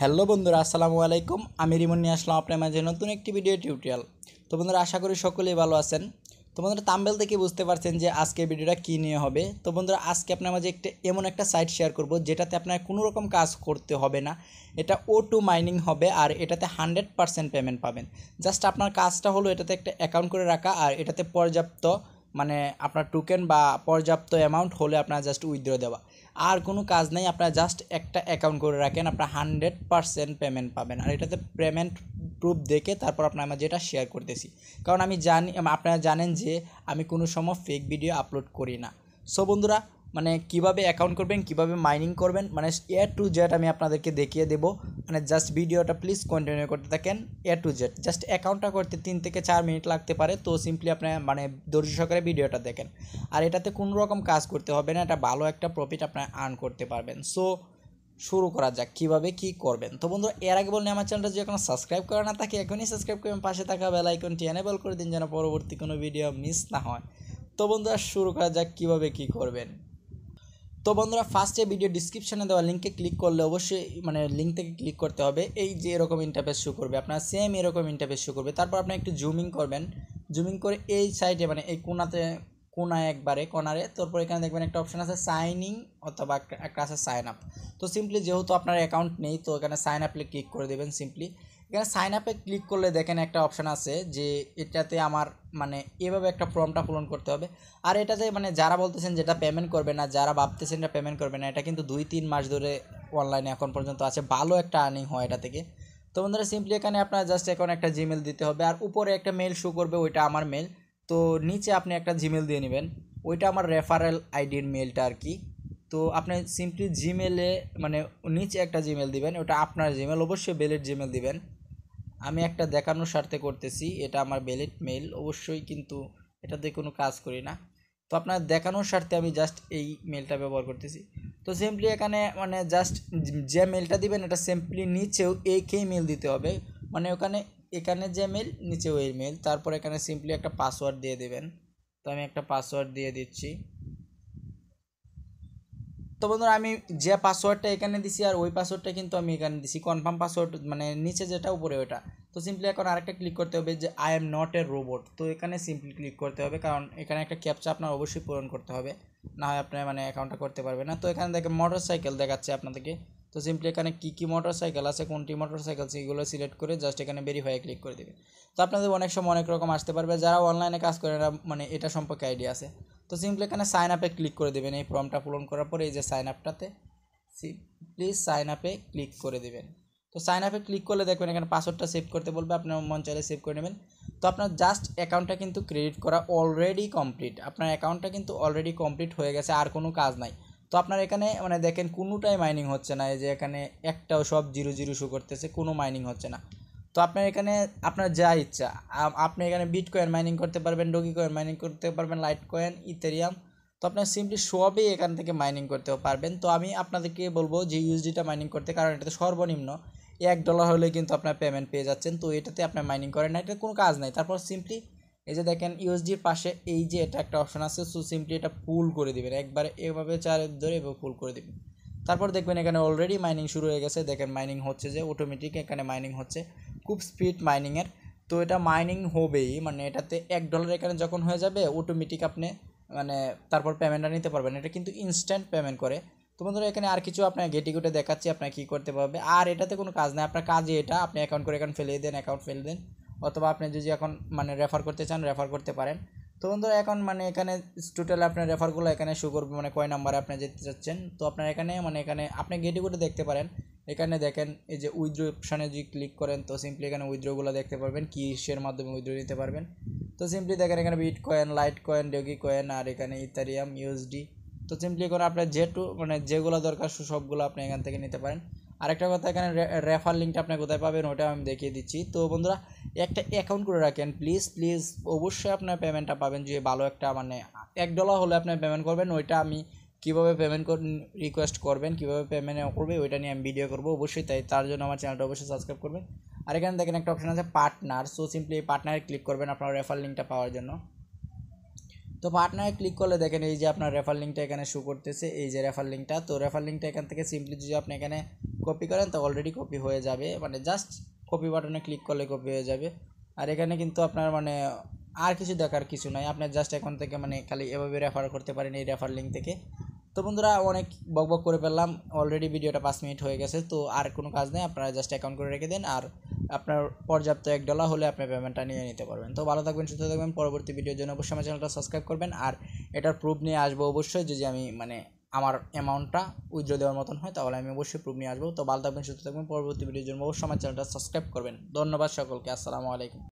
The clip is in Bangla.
হ্যালো বন্ধুরা, আসসালামু আলাইকুম। আমি রিমন নিয়ে আসলাম আপনার মাঝে নতুন একটি ভিডিও টিউটোরিয়াল। তো বন্ধুরা, আশা করি সকলেই ভালো আছেন। তো বন্ধুরা, থাম্বনেল থেকে বুঝতে পারছেন যে আজকে ভিডিওটা কী নিয়ে হবে। তো বন্ধুরা, আজকে আপনার মাঝে এমন একটা সাইট শেয়ার করব যেটাতে আপনার কোনো রকম কাজ করতে হবে না। এটা O2 মাইনিং হবে আর এটাতে 100% পেমেন্ট পাবেন। জাস্ট আপনার কাজটা হলো এটাতে একটা অ্যাকাউন্ট করে রাখা আর এটাতে পর্যাপ্ত আপনার টোকেন বা পর্যাপ্ত অ্যামাউন্ট হলে আপনার জাস্ট উইথড্র দেওয়া। আর কোনো কাজ নেই, আপনারা জাস্ট একটা অ্যাকাউন্ট করে রাখেন, আপনার 100% পেমেন্ট পাবেন। আর এটাতে পেমেন্ট প্রুফ দেখে তারপর আমরা যেটা শেয়ার করতেছি, কারণ আমি জানি আপনারা জানেন যে আমি কোনো সময় ফেক ভিডিও আপলোড করি না। সো বন্ধুরা, কিভাবে অ্যাকাউন্ট করবেন, কিভাবে মাইনিং করবেন, A to Z আমি আপনাদেরকে দেখিয়ে দেবো। জাস্ট ভিডিওটা প্লিজ কন্টিনিউ করতে থাকেন। A to Z জাস্ট অ্যাকাউন্টটা করতে 3 থেকে 4 মিনিট লাগতে পারে। তো সিম্পলি আপনার ধৈর্য সহকারে ভিডিওটা দেখেন। আর এটাতে কোনো রকম কাজ করতে হবে না, এটা ভালো একটা প্রফিট আপনারা আর্ন করতে পারবেন। সো শুরু করা যাক কীভাবে কী করবেন। তো বন্ধুরা, এর আগে বললে আমার চ্যানেলটা যদি এখনো সাবস্ক্রাইব করা না থাকে এখনই সাবস্ক্রাইব করবেন, পাশে থাকা বেল আইকনটি এনেবল করে দিন যেন পরবর্তী কোনো ভিডিও মিস না হয়। তো বন্ধুরা, শুরু করা যাক কীভাবে কী করবেন। তো বন্ধুরা, ফার্স্টে ভিডিও ডিসক্রিপশনে দেওয়া লিঙ্কে ক্লিক করলে অবশ্যই লিঙ্ক থেকে ক্লিক করতে হবে। এই যে এরকম ইন্টারফেস শো করবে, আপনার সেম এরকম ইন্টারফেস শো করবে। তারপর আপনি একটু জুমিং করবেন, জুমিং করে এই সাইডে এই কোনায় একবারে কর্নারে, তারপর এখানে দেখবেন একটা অপশান আছে সাইন ইন অথবা একটা আছে সাইন আপ। তো সিম্পলি যেহেতু আপনার অ্যাকাউন্ট নেই তো এখানে সাইন আপে ক্লিক করে দেবেন। সিম্পলি এখানে সাইন আপে ক্লিক করলে দেখেন একটা অপশান আছে যে এটাতে আমার এভাবে একটা ফর্মটা পূরণ করতে হবে। আর এটাতে যারা বলতেছেন যেটা পেমেন্ট করবে না, যারা ভাবতেছেন এটা পেমেন্ট করবে না, এটা কিন্তু 2-3 মাস ধরে অনলাইনে এখন পর্যন্ত আছে, ভালো একটা আর্নিং হয় এটা থেকে। তো বন্ধুরা, সিম্পলি এখানে আপনার জাস্ট এখন একটা জিমেল দিতে হবে আর উপরে একটা মেল শো করবে, ওইটা আমার মেল। তো নিচে আপনি একটা জিমেল দিয়ে নেবেন, ওইটা আমার রেফারেল আইডির মেলটা আর কি। তো আপনি সিম্পলি জিমেলে নিচে একটা জিমেল দিবেন, ওটা আপনার জিমেল, অবশ্যই ভ্যালিড জিমেল দিবেন। আমি একটা দেখানোর স্বার্থে করতেছি, এটা আমার ভ্যালিড মেল অবশ্যই, কিন্তু এটাতে কোনো কাজ করি না। তো আপনার দেখানোর স্বার্থে আমি জাস্ট এই মেলটা ব্যবহার করতেছি। তো সিম্পলি এখানে জাস্ট যে মেলটা দিবেন এটা সিম্পলি নিচেও একই মেল দিতে হবে, এখানে যে মেল নিচেও এই মেল। তারপর এখানে সিম্পলি একটা পাসওয়ার্ড দিয়ে দেবেন। তো আমি একটা পাসওয়ার্ড দিয়ে দিচ্ছি। তো বন্ধুরা, আমি যে পাসওয়ার্ডটা এখানে দিছি আর ওই পাসওয়ার্ডটা কিন্তু আমি এখানে দিছি কনফার্ম পাসওয়ার্ড, নিচে যেটা উপরে ওটা। তো সিম্পলি এখন আরেকটা ক্লিক করতে হবে যে I am not a robot. তো এখানে সিম্পলি ক্লিক করতে হবে, কারণ এখানে একটা ক্যাপচা আপনার অবশ্যই পূরণ করতে হবে, না হয় আপনি অ্যাকাউন্টটা করতে পারবে না। তো এখানে দেখেন মোটর সাইকেল দেখাচ্ছে আপনাদেরকে। তো সিম্পলি এখানে কী মোটর সাইকেল আছে, কোনটি মোটর সাইকেল সেগুলো সিলেক্ট করে জাস্ট এখানে ভেরিফাই ক্লিক করে দেবে। তো আপনাদের অনেক সময় অনেক রকম আসতে পারবে, যারা অনলাইনে কাজ করে না এটা সম্পর্কে আইডিয়া আছে। তো সিম্পলি এখানে সাইন আপে ক্লিক করে দেবেন। এই ফর্মটা পূরণ করার পরে এই যে সাইন আপটাতে প্লিজ সাইন আপে ক্লিক করে দেবেন। তো সাইন আপে ক্লিক করলে দেখবেন এখানে পাসওয়ার্ডটা সেভ করতে বলবে, আপনার মন চাইলে সেভ করে নেবেন। তো আপনার জাস্ট অ্যাকাউন্টটা কিন্তু ক্রেডিট করা অলরেডি কমপ্লিট, আপনার অ্যাকাউন্টটা কিন্তু অলরেডি কমপ্লিট হয়ে গেছে, আর কোনো কাজ নাই। তো আপনার এখানে দেখেন কোনোটাই মাইনিং হচ্ছে না, এই যে এখানে একটাও সব 0 শো করতেছে, কোনো মাইনিং হচ্ছে না। তো আপনার এখানে আপনার যা ইচ্ছা আপনি এখানে বিটকয়েন মাইনিং করতে পারবেন, ডোগি কয়েন মাইনিং করতে পারবেন, লাইট কয়েন, ইথেরিয়াম। তো আপনার সিম্পলি সবই এখান থেকে মাইনিং করতে পারবেন। তো আমি আপনাদেরকে বলবো যে ইউএসডিটা মাইনিং করতে, কারণ এটাতে সর্বনিম্ন $1 হলে কিন্তু আপনার পেমেন্ট পেয়ে যাচ্ছেন। তো এটাতে আপনার মাইনিং করেন না, এটা কোনো কাজ নাই। তারপর সিম্পলি এই যে দেখেন ইউএসডির পাশে এই যে এটা একটা অপশন আছে, সো সিম্পলি এটা পুল করে দিবেন একবারে, এভাবে চার ধরে এভাবে পুল করে দিবেন। তারপর দেখবেন এখানে অলরেডি মাইনিং শুরু হয়ে গেছে, দেখেন মাইনিং হচ্ছে, যে অটোমেটিক এখানে মাইনিং হচ্ছে, খুব স্পিড মাইনিংয়ের। তো এটা মাইনিং হবেই, এটাতে $1 এখানে যখন হয়ে যাবে অটোমেটিক আপনি তারপর পেমেন্টটা নিতে পারবেন। এটা কিন্তু ইনস্ট্যান্ট পেমেন্ট করে। তো বন্ধুরা, এখানে আর কিছু আপনার গেটি গুটে দেখাচ্ছি আপনার কী করতে পারবে। আর এটাতে কোনো কাজ নেই, আপনার কাজই এটা, আপনি অ্যাকাউন্ট করে এখানে ফেলে দেন, অ্যাকাউন্ট ফেলে দেন, অথবা আপনি যদি এখন রেফার করতে চান রেফার করতে পারেন। তো বন্ধুরা, এখন এখানে টোটাল আপনার রেফারগুলো এখানে শো করবে, কয় নাম্বারে আপনি যেতে চাচ্ছেন। তো আপনার এখানে এখানে আপনি গেটি গুটে দেখতে পারেন। এখানে দেখেন এই যে উইথড্র অপশানে যদি ক্লিক করেন তো সিম্পলি এখানে উইথড্রগুলো দেখতে পারবেন, কিসের মাধ্যমে উইথড্র নিতে পারবেন। তো সিম্পলি দেখেন এখানে Bitcoin, Litecoin, Dogecoin, আর এখানে ইথারিয়াম, ইউএসডি। তো সিম্পলি করে আপনার যেগুলো দরকার সবগুলো আপনি এখান থেকে নিতে পারেন। আরেকটা কথা, এখানে রেফার লিঙ্কটা আপনি কোথায় পাবেন ওটা আমি দেখিয়ে দিচ্ছি। তো বন্ধুরা, একটা অ্যাকাউন্ট করে রাখেন প্লিজ প্লিজ, অবশ্যই আপনার পেমেন্টটা পাবেন। যে ভালো একটা $1 হলে আপনি পেমেন্ট করবেন, ওইটা আমি কীভাবে পেমেন্ট রিকোয়েস্ট করবেন, কীভাবে পেমেন্ট করবে ওইটা নিয়ে আমি ভিডিও করবো অবশ্যই, তার জন্য আমার চ্যানেলটা অবশ্যই সাবস্ক্রাইব করবেন। আর এখানে দেখেন একটা অপশন আছে পার্টনার, সো সিম্পলি এই পার্টনারে ক্লিক করবেন আপনার রেফার লিঙ্কটা পাওয়ার জন্য। তো তো পার্টনারে ক্লিক করলে দেখেন এই যে আপনার রেফার লিঙ্কটা এখানে শো করতেছে, এই যে রেফার লিঙ্কটা। তো রেফার লিঙ্কটা এখান থেকে সিম্পলি যদি আপনি এখানে কপি করেন তো অলরেডি কপি হয়ে যাবে, মানে জাস্ট কপি বাটনে ক্লিক করলে কপি হয়ে যাবে। আর এখানে কিন্তু আপনার মানে আর কিছু দেখার কিছু নাই, আপনার জাস্ট এখন থেকে মানে খালি এভাবে রেফার করতে পারেন এই রেফার লিঙ্ক থেকে। তো বন্ধুরা অনেক বকবক করে ফেললাম, অলরেডি ভিডিওটা 5 মিনিট হয়ে গেছে। তো আর কোনো কাজ নেই, আপনারা জাস্ট অ্যাকাউন্ট করে রেখে দেন, আর আপনার পর্যাপ্ত $1 হলে আপনি পেমেন্টটা নিয়ে নিতে পারবেন। তো ভালো থাকবেন, সুস্থ থাকবেন। পরবর্তী ভিডিওর জন্য অবশ্যই আমার চ্যানেলটা সাবস্ক্রাইব করবেন, আর এটার প্রুফ নিয়ে আসবো অবশ্যই। যদি আমি মানে আমার অ্যামাউন্টটা উইথড্র দেওয়ার মতন হয় তাহলে আমি অবশ্যই প্রুফ নিয়ে আসবো। তো ভালো থাকবেন, সুস্থ থাকবেন। পরবর্তী ভিডিওর জন্য অবশ্যই আমার চ্যানেলটা সাবস্ক্রাইব করবেন। ধন্যবাদ সকলকে, আসসালামু আলাইকুম।